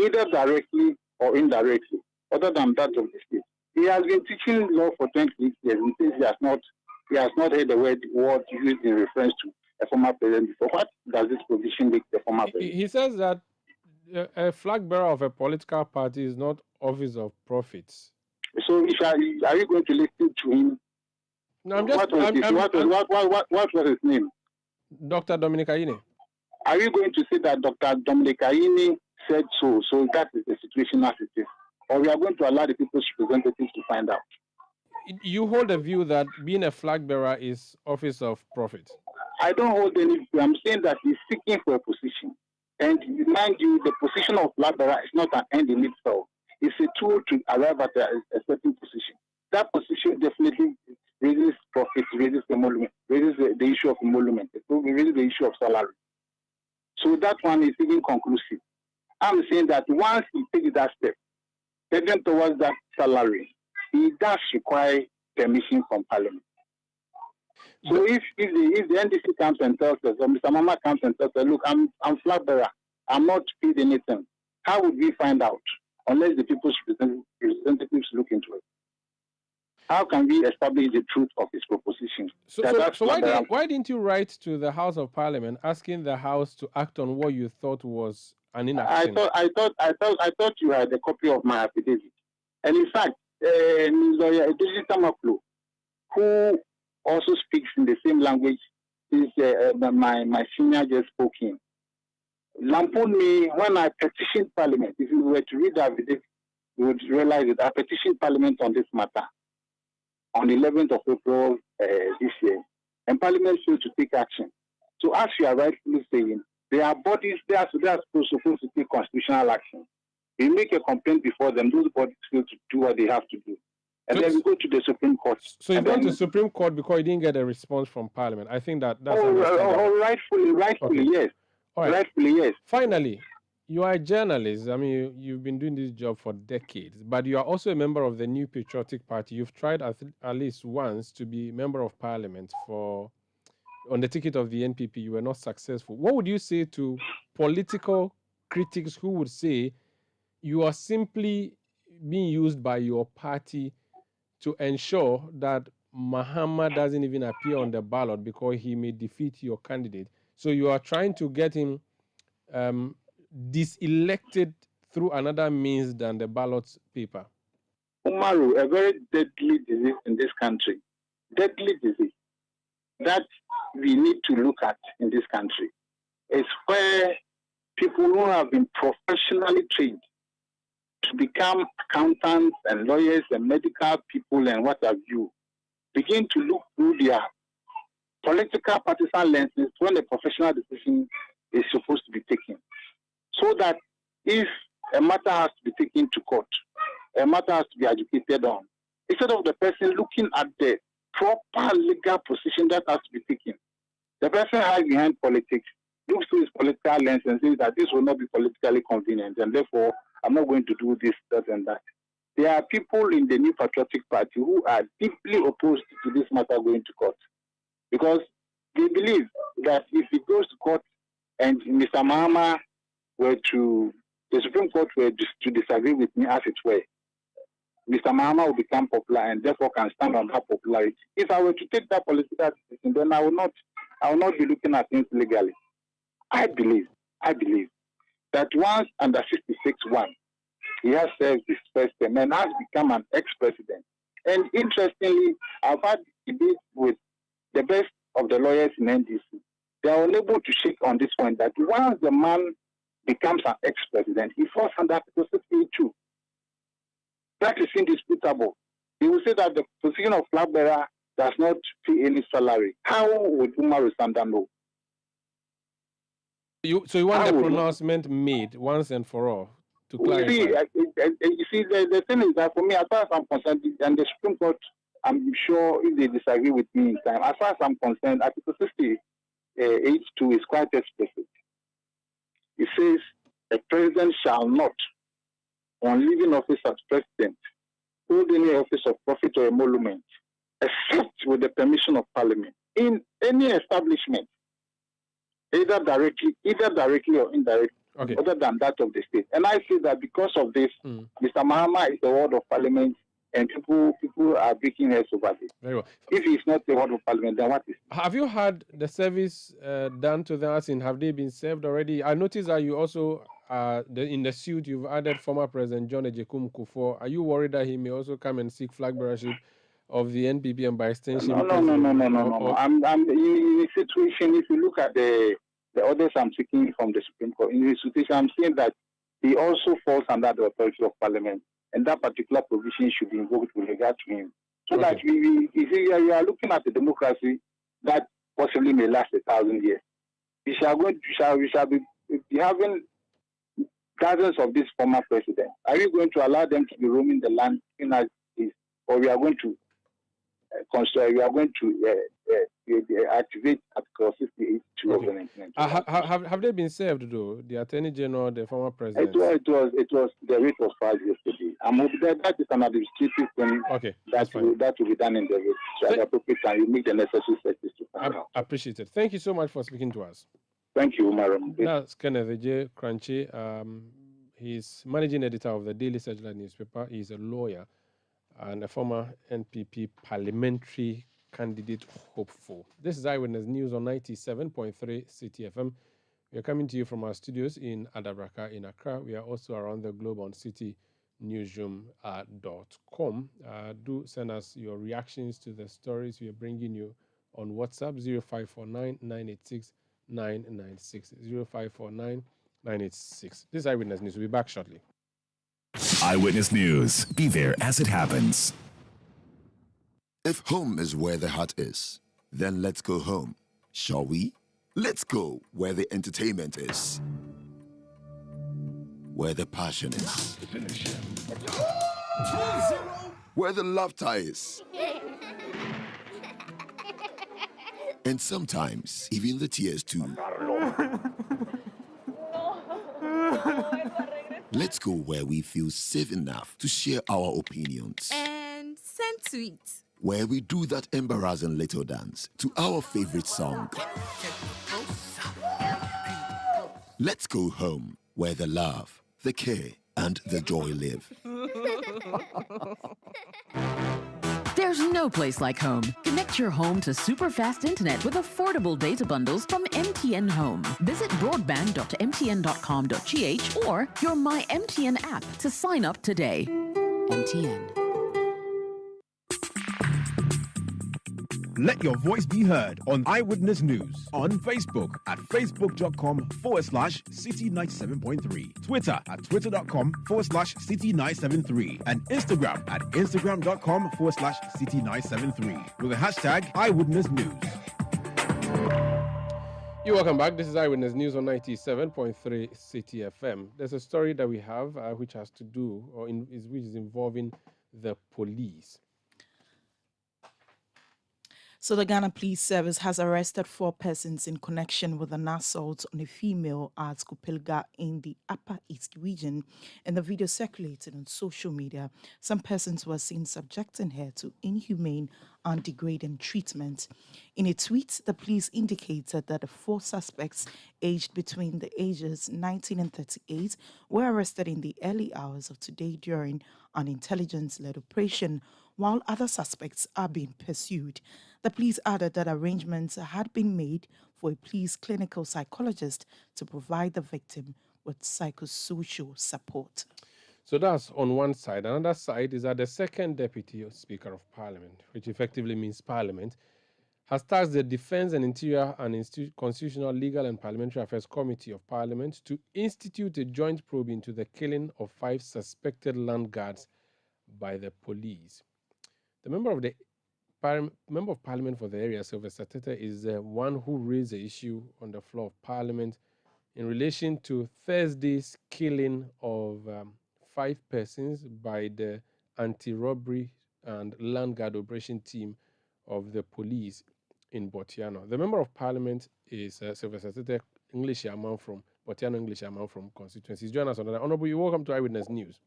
either directly or indirectly, other than that of the state. He has been teaching law for 28 years, and since he has not heard the word used in reference to a former president before. What does this provision make the former president? He says that a flag bearer of a political party is not office of profits. So, are you going to listen to him? No, what was his name? Dr. Dominic Ayine. Are you going to say that Dr. Dominic Ayine said so? So that is the situation as it is. Or we are going to allow the people's representatives to find out? You hold a view that being a flag bearer is office of profit. I don't hold any view. I'm saying that he's seeking for a position. And mind you, the position of flag bearer is not an end in itself. It's a tool to arrive at a certain position. That position definitely raises profit, raises emolument, raises the issue of emolument, raises the issue of salary. So that one is even conclusive. I'm saying that once he takes that step, heading towards that salary, he does require permission from Parliament. So if the NDC comes and tells us, or Mr. Mama comes and tells us, look, I'm flag bearer, I'm not paid anything, how would we find out unless the people's representatives look into it? How can we establish the truth of his proposition? So why didn't you write to the House of Parliament asking the House to act on what you thought was an inaction? I thought you had a copy of my affidavit, and in fact, Lawyer Edisi Tamaklo, who also speaks in the same language is my senior just spoke in, lampooned me when I petitioned Parliament. If you were to read the affidavit, you would realize that I petitioned Parliament on this matter. on the 11th of April this year, and Parliament failed to take action. So as you are rightfully saying, there are bodies there, so they are supposed to take constitutional action. We make a complaint before them, those bodies fail to do what they have to do. And then we go to the Supreme Court. So you went to Supreme Court because you didn't get a response from Parliament. I think that's rightfully, okay. Yes. All right. Rightfully, yes. Finally, you are a journalist. I mean, you've been doing this job for decades, but you are also a member of the New Patriotic Party. You've tried at least once to be member of Parliament on the ticket of the NPP. You were not successful. What would you say to political critics who would say you are simply being used by your party to ensure that Mahama doesn't even appear on the ballot because he may defeat your candidate? So you are trying to get him diselected through another means than the ballot paper. Umaru, a very deadly disease in this country, deadly disease that we need to look at in this country is where people who have been professionally trained to become accountants and lawyers and medical people and what have you begin to look through their political partisan lenses when a professional decision is supposed to be taken. So that if a matter has to be taken to court, a matter has to be educated on, instead of the person looking at the proper legal position that has to be taken, the person hides behind politics, looks through his political lens and says that this will not be politically convenient and therefore I'm not going to do this, that, and that. There are people in the New Patriotic Party who are deeply opposed to this matter going to court because they believe that if it goes to court and Mr. Mahama the Supreme Court were to disagree with me as it were, Mr. Mahama will become popular and therefore can stand on that popularity. If I were to take that political decision, then I will not be looking at things legally. I believe that once under 66-1, he has served his first term and has become an ex-president. And interestingly, I've had debates with the best of the lawyers in NDC. They are unable to shake on this point that once the man becomes an ex-president, he falls under Article 62. That is indisputable. They will say that the position of flag bearer does not pay any salary. How would Umaru Sanda know? So you want the pronouncement made once and for all to clarify? You see, the thing is that for me, as far as I'm concerned, and the Supreme Court, I'm sure if they disagree with me in time, as far as I'm concerned, Article 68(2) is quite explicit. It says, a president shall not, on leaving office as president, hold any office of profit or emolument, except with the permission of Parliament, in any establishment, either directly or indirectly, other than that of the state. And I say that because of this, Mr. Mahama is the word of Parliament, and people are breaking heads over this. Very well. If he's not the word of Parliament, then what is? Have you had the service done to them? As in, have they been served already? I noticed that you also, in the suit, you've added former President John Ejekum Kufuor. Are you worried that he may also come and seek flag bearership of the NPP and by extension? No. I'm in a situation, if you look at the orders I'm seeking from the Supreme Court, in this situation, I'm saying that he also falls under the authority of Parliament, and that particular provision should be invoked with regard to him. So that we are looking at a democracy that possibly may last 1,000 years. We shall be having dozens of these former presidents. Are we going to allow them to be roaming the land in as is, or we are going to activate Article 68 of the 1990? Have they been served though? The Attorney General, the former president. It was the rate was filed yesterday. That is an administrative thing. Okay, that will be done in the rate. So at the appropriate time, you make the necessary searches to find out. Appreciate it. Thank you so much for speaking to us. Thank you, Madam. That's Kenneth J. Crunchy. He's managing editor of the Daily Secular newspaper. He's a lawyer and a former NPP parliamentary candidate hopeful. This is Eyewitness News on 97.3 Citi FM. We are coming to you from our studios in Adabraka in Accra. We are also around the globe on citinewsroom.com. Do send us your reactions to the stories we are bringing you on WhatsApp 0549 986 996 0549 986. This is Eyewitness News. We'll be back shortly. Eyewitness News. Be there as it happens. If home is where the heart is, then let's go home, shall we? Let's go where the entertainment is, where the passion is, where the laughter is, and sometimes even the tears too. Let's go where we feel safe enough to share our opinions, and send tweets, where we do that embarrassing little dance to our favorite song. Let's go home where the love, the care, and the joy live. There's no place like home. Connect your home to super fast internet with affordable data bundles from MTN Home. Visit broadband.mtn.com.gh or your My MTN app to sign up today. MTN. Let your voice be heard on Eyewitness News on Facebook at facebook.com/Citi97.3, Twitter at twitter.com/Citi973, and Instagram at instagram.com/Citi973 with the hashtag Eyewitness News. You're welcome back. This is Eyewitness News on 97.3 Citi FM. There's a story that we have which has to do, which is involving the police. So the Ghana Police Service has arrested 4 persons in connection with an assault on a female at Kupilga in the Upper East region. In the video circulated on social media, some persons were seen subjecting her to inhumane and degrading treatment. In a tweet, the police indicated that the 4 suspects, aged between the ages 19 and 38, were arrested in the early hours of today during an intelligence-led operation, while other suspects are being pursued. The police added that arrangements had been made for a police clinical psychologist to provide the victim with psychosocial support. So that's on one side. Another side is that the second Deputy Speaker of Parliament, which effectively means Parliament, has tasked the Defence and Interior and Constitutional, Legal and Parliamentary Affairs Committee of Parliament to institute a joint probe into the killing of 5 suspected land guards by the police. The Member of Parliament for the area, Sylvester Tete, is the one who raised the issue on the floor of Parliament in relation to Thursday's killing of 5 persons by the anti-robbery and land guard operation team of the police in Botiano. The Member of Parliament is Sylvester Tete, English Yaman from Botiano, English Yaman from constituencies. Join us on that. Honorable, you're welcome to Eyewitness News.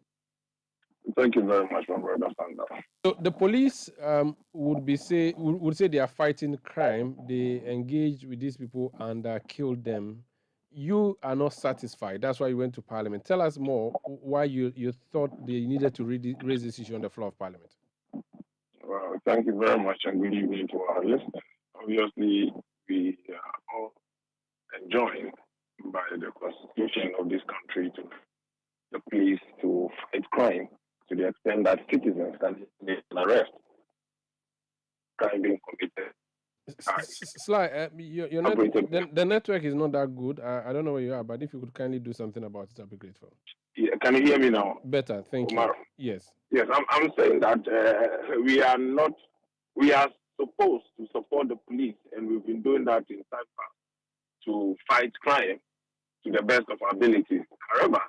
Thank you very much, my brother Sandra. So the police would say they are fighting crime. They engage with these people and killed them. You are not satisfied. That's why you went to Parliament. Tell us more why you thought they needed to raise this issue on the floor of Parliament. Well, thank you very much and good evening to our listeners. Obviously, we are all enjoined by the constitution of this country to the police to fight crime to the extent that citizens can arrest crime being committed. Sly, the network is not that good. I don't know where you are, but if you could kindly do something about it, I'd be grateful. Yeah, can you hear me now? Better, thank Omar. you. Yes. Yes, I'm saying that we are supposed to support the police, and we've been doing that in time past to fight crime to the best of our abilities. However,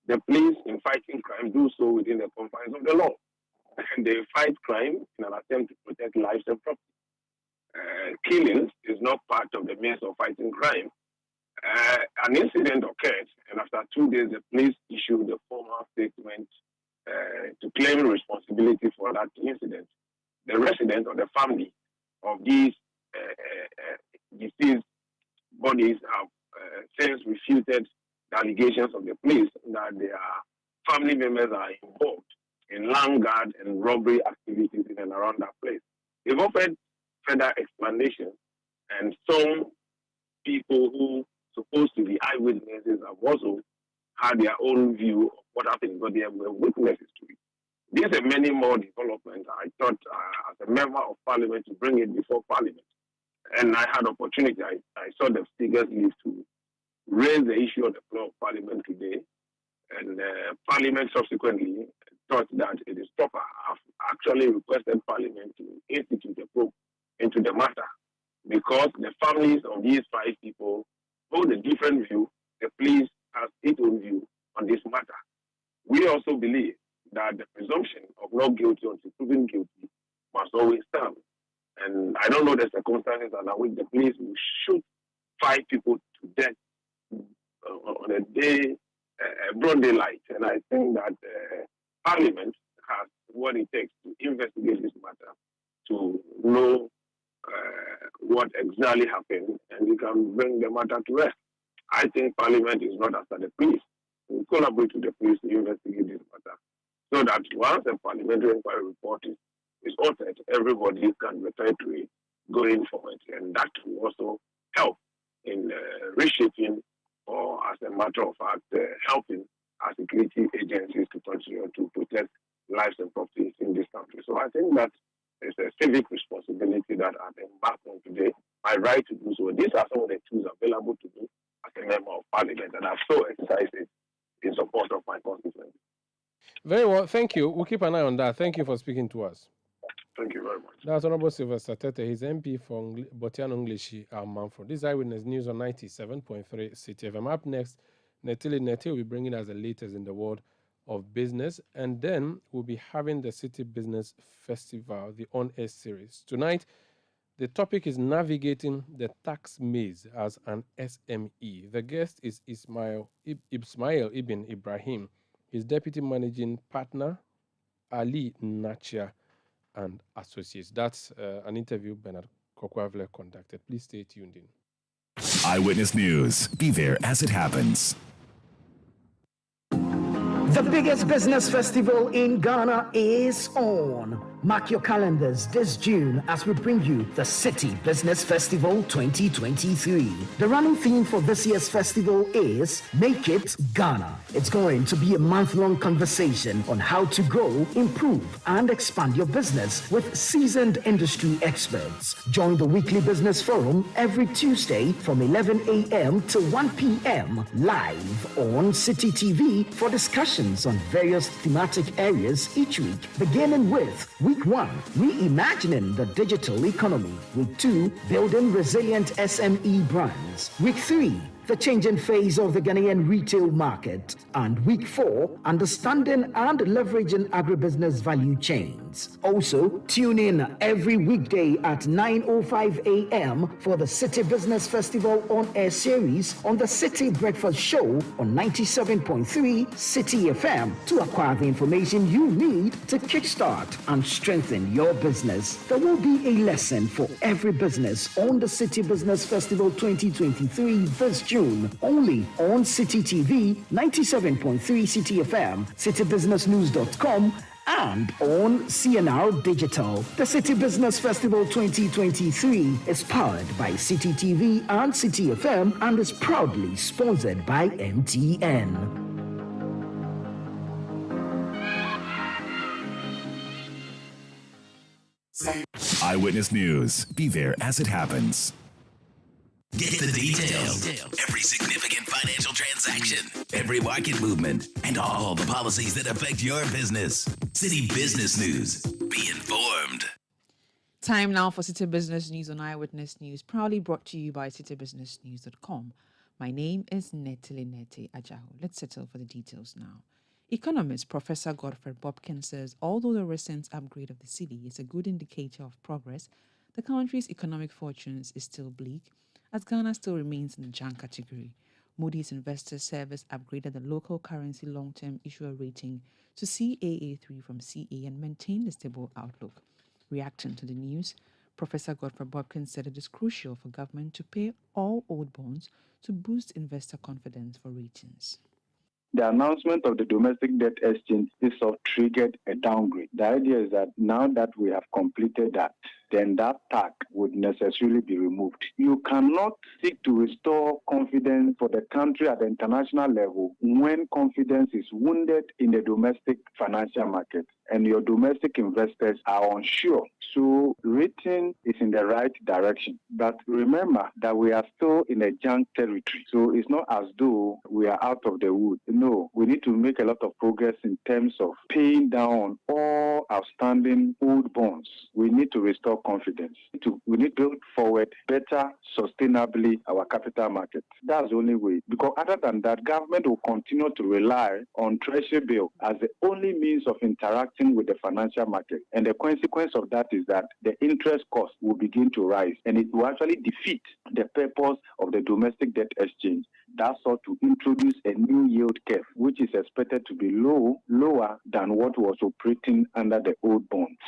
the police in fighting crime do so within the confines of the law. And they fight crime in an attempt to protect lives and property. Killings is not part of the means of fighting crime. An incident occurred, and after 2 days, the police issued a formal statement to claim responsibility for that incident. The resident or the family of these deceased bodies have since refuted the allegations of the police that their family members are involved in land guard and robbery activities in and around that place. They've offered further explanations, and some people who supposed to be eyewitnesses have also had their own view of what happened, but they were witnesses to it. These are many more developments. I thought as a member of Parliament to bring it before Parliament, and I had opportunity. I saw the speakers leave to raise the issue on the floor of Parliament today, and Parliament subsequently thought that it is proper. I've actually requested Parliament to institute because the families of these 5 people hold a different view. The police has its own view on this matter. We also believe that the presumption of not guilty until proven guilty must always stand. And I don't know the circumstances under which the police will shoot 5 people to death on a day, broad daylight. And I think that Parliament has what it takes to investigate this matter, to know what exactly happened, and we can bring the matter to rest. I think Parliament is not after the police. We collaborate with the police to investigate this matter, so that once a parliamentary inquiry report is authored, everybody can refer to it going forward, and that will also help in reshaping, or as a matter of fact, helping our security agencies to continue to protect lives and properties in this country. So I think that it's a civic responsibility that I've embarked on today, my right to do so. These are some of the tools available to me as a member of Parliament, and I've so exercised it in support of my constituency. Very well, thank you. We'll keep an eye on that. Thank you for speaking to us. Thank you very much. That's Honorable Sylvester Tete. He's MP for Botiano English Manfred. This is Eyewitness News on 97.3 Citi FM. Up next, Netili will be bringing us the latest in the world of business, and then we'll be having the Citi Business Festival, the on-air series. Tonight, the topic is navigating the tax maze as an SME. The guest is Ismail Ibn Ibrahim, his deputy managing partner, Ali Nachia and Associates. That's an interview Bernard Kokwavle conducted. Please stay tuned in. Eyewitness News. Be there as it happens. The biggest business festival in Ghana is on. Mark your calendars this June as we bring you the Citi Business Festival 2023. The running theme for this year's festival is Make It Ghana. It's going to be a month-long conversation on how to grow, improve, and expand your business with seasoned industry experts. Join the weekly business forum every Tuesday from 11 a.m. to 1 p.m. live on Citi TV for discussions on various thematic areas each week, beginning with Week 1, reimagining the digital economy. Week 2, building resilient SME brands. Week 3, the changing phase of the Ghanaian retail market. And Week 4, understanding and leveraging agribusiness value chains. Also, tune in every weekday at 9:05 a.m. for the Citi Business Festival on-air series on the Citi Breakfast Show on 97.3 Citi FM to acquire the information you need to kickstart and strengthen your business. There will be a lesson for every business on the Citi Business Festival 2023 this June, only on Citi TV, 97.3 Citi FM, citibusinessnews.com, and on CNR Digital. The Citi Business Festival 2023 is powered by Citi TV and Citi FM and is proudly sponsored by MTN. Eyewitness News. Be there as it happens. Get the details. Every significant financial transaction, every market movement, and all the policies that affect your business. Citi Business News. Be informed. Time now for Citi Business News on Eyewitness News, proudly brought to you by citibusinessnews.com. My name is Neti Ajaho. Let's settle for the details now. Economist Professor Godfrey Bobkin says although the recent upgrade of the city is a good indicator of progress, the country's economic fortunes is still bleak, as Ghana still remains in the junk category. Moody's Investor Service upgraded the local currency long-term issuer rating to CAA3 from CA and maintained a stable outlook. Reacting to the news, Professor Godfrey Bobkin said it is crucial for government to pay all old bonds to boost investor confidence for ratings. The announcement of the domestic debt exchange is triggered a downgrade. The idea is that now that we have completed that, then that tag would necessarily be removed. You cannot seek to restore confidence for the country at the international level when confidence is wounded in the domestic financial market and your domestic investors are unsure. So rating is in the right direction. But remember that we are still in a junk territory. So it's not as though we are out of the woods. No, we need to make a lot of progress in terms of paying down all outstanding old bonds. We need to restore confidence. We need to build forward better, sustainably our capital market. That's the only way. Because other than that, government will continue to rely on treasury bill as the only means of interacting with the financial market. And the consequence of that is that the interest cost will begin to rise, and it will actually defeat the purpose of the domestic debt exchange. That's all, to introduce a new yield curve, which is expected to be lower than what was operating under the old bonds.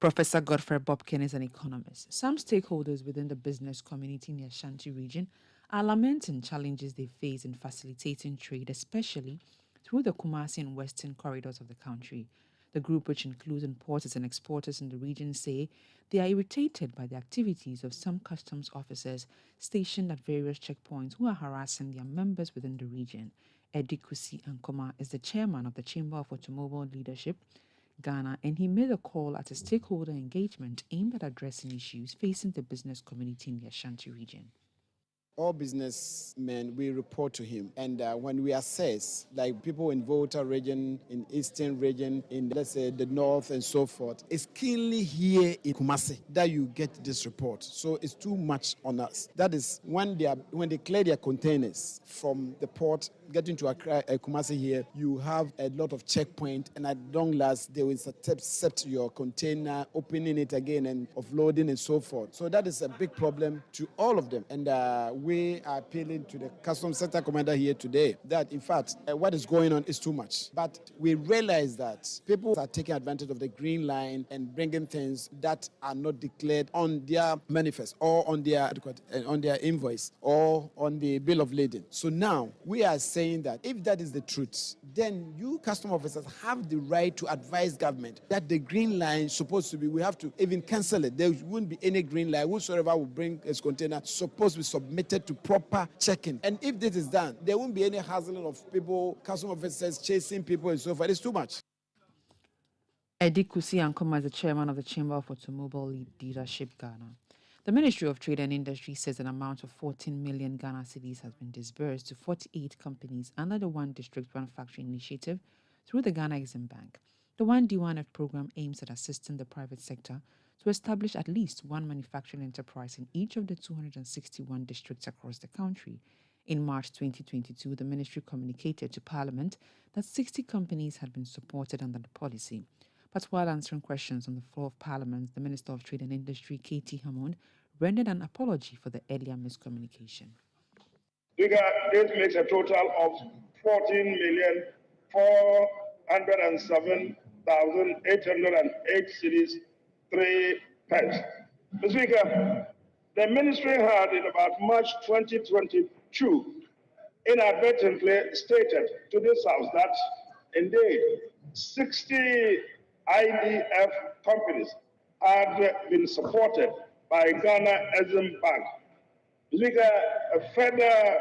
Professor Godfrey Bobkin is an economist. Some stakeholders within the business community in the Ashanti region are lamenting challenges they face in facilitating trade, especially through the Kumasi and Western corridors of the country. The group, which includes importers and exporters in the region, say they are irritated by the activities of some customs officers stationed at various checkpoints who are harassing their members within the region. Eddie Kusi Ankoma is the chairman of the Chamber of Automobile Leadership Ghana, and he made a call at a stakeholder engagement aimed at addressing issues facing the business community in the Ashanti region. All businessmen, we report to him. And when we assess, like people in Volta region, in Eastern region, in, let's say, the North and so forth, it's keenly here in Kumasi that you get this report. So it's too much on us. That is when they clear their containers from the port, getting to Kumasi here, you have a lot of checkpoint, and at long last, they will accept your container, opening it again and offloading and so forth. So that is a big problem to all of them. And we are appealing to the Customs Center Commander here today that, in fact, what is going on is too much. But we realize that people are taking advantage of the green line and bringing things that are not declared on their manifest or on their invoice or on the bill of lading. So now we are saying that if that is the truth, then you custom officers have the right to advise government that the green line is supposed to be, we have to even cancel it. There wouldn't be any green line. Whosoever will bring his container supposed to be submitted to proper checking. And if this is done, there won't be any hassling of people, custom officers chasing people and so forth. It's too much. Eddie Kusi Ankoma is the chairman of the Chamber of Automobile Leadership Ghana. The Ministry of Trade and Industry says an amount of 14 million Ghana cedis has been disbursed to 48 companies under the One District One Factory initiative through the Ghana Exim Bank. The 1D1F program aims at assisting the private sector to establish at least one manufacturing enterprise in each of the 261 districts across the country. In March 2022, the ministry communicated to Parliament that 60 companies had been supported under the policy. But while answering questions on the floor of Parliament, the Minister of Trade and Industry, Katie Hammond, rendered an apology for the earlier miscommunication. This makes a total of 14,407,808 cedis, 3 pence. Mr. Speaker, the ministry had in about March 2022 inadvertently stated to this House that indeed 60 IDF companies had been supported by Ghana Exim Bank. Speaker, a further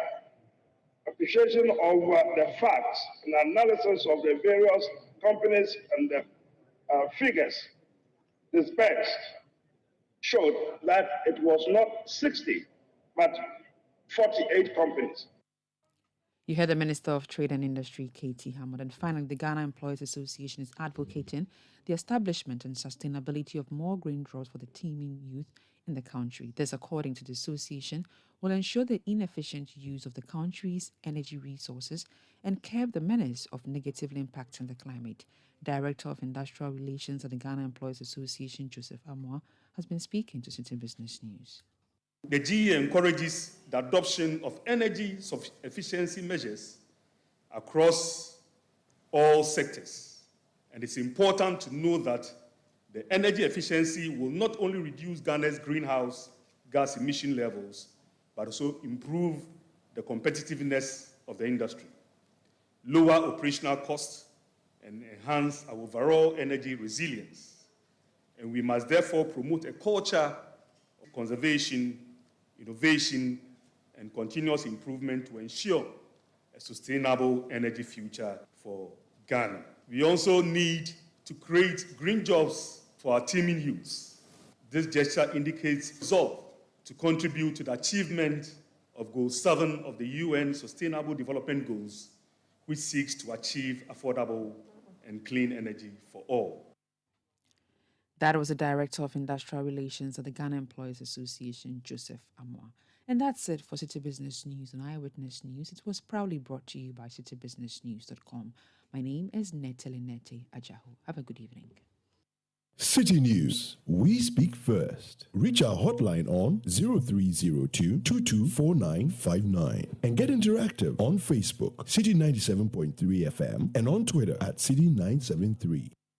appreciation of the facts and analysis of the various companies and the figures dispatched showed that it was not 60, but 48 companies. You heard the Minister of Trade and Industry, Katie Hammond. And finally, the Ghana Employers Association is advocating the establishment and sustainability of more green jobs for the teeming youth in the country. This, according to the association, will ensure the inefficient use of the country's energy resources and curb the menace of negatively impacting the climate. Director of Industrial Relations at the Ghana Employers Association, Joseph Amoa, has been speaking to Citi Business News. The GE encourages the adoption of energy efficiency measures across all sectors. And it's important to know that the energy efficiency will not only reduce Ghana's greenhouse gas emission levels, but also improve the competitiveness of the industry, lower operational costs, and enhance our overall energy resilience. And we must therefore promote a culture of conservation, innovation, and continuous improvement to ensure a sustainable energy future for Ghana. We also need to create green jobs for our teeming youths. This gesture indicates resolve to contribute to the achievement of Goal 7 of the UN Sustainable Development Goals, which seeks to achieve affordable and clean energy for all. That was the Director of Industrial Relations at the Ghana Employees Association, Joseph Amwa. And that's it for City Business News and Eyewitness News. It was proudly brought to you by citybusinessnews.com. My name is Netelinete Ajahu. Have a good evening. City News. We speak first. Reach our hotline on 0302 224959 and get interactive on Facebook, City 97.3 FM, and on Twitter at City 973.